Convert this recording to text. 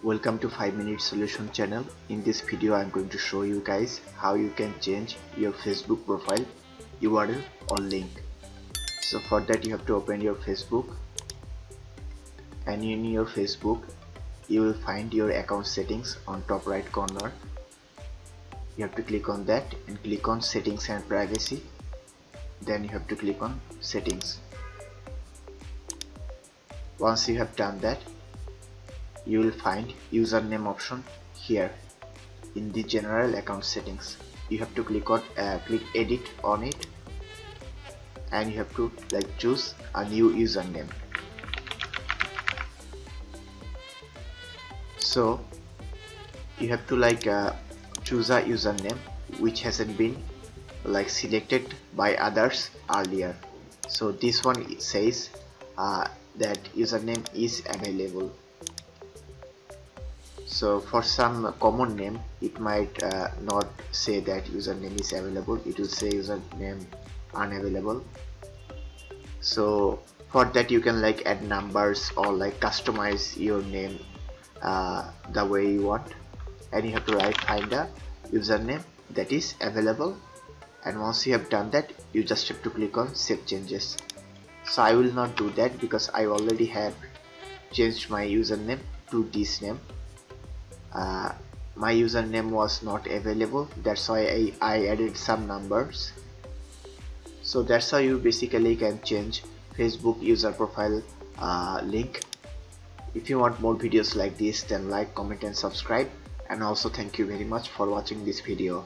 Welcome to 5 Minute Solution channel. In this video I am going to show you guys how you can change your Facebook profile URL or link. So for that you have to open your Facebook, and in your Facebook you will find your account settings on top right corner. You have to click on that and click on settings and privacy. Then you have to click on settings. Once you have done that, you will find username option here in the general account settings. You have to click edit on it, and you have to choose a new username. So you have to choose a username which hasn't been selected by others earlier. So this one says that username is available. So for some common name it might not say that username is available, it will say username unavailable. So for that you can add numbers or customize your name the way you want, and you have to find a username that is available, and once you have done that you just have to click on save changes. So I will not do that because I already have changed my username to this name. My username was not available, that's why I added some numbers. So that's how you basically can change Facebook user profile link. If you want more videos like this, then like, comment and subscribe, and also thank you very much for watching this video.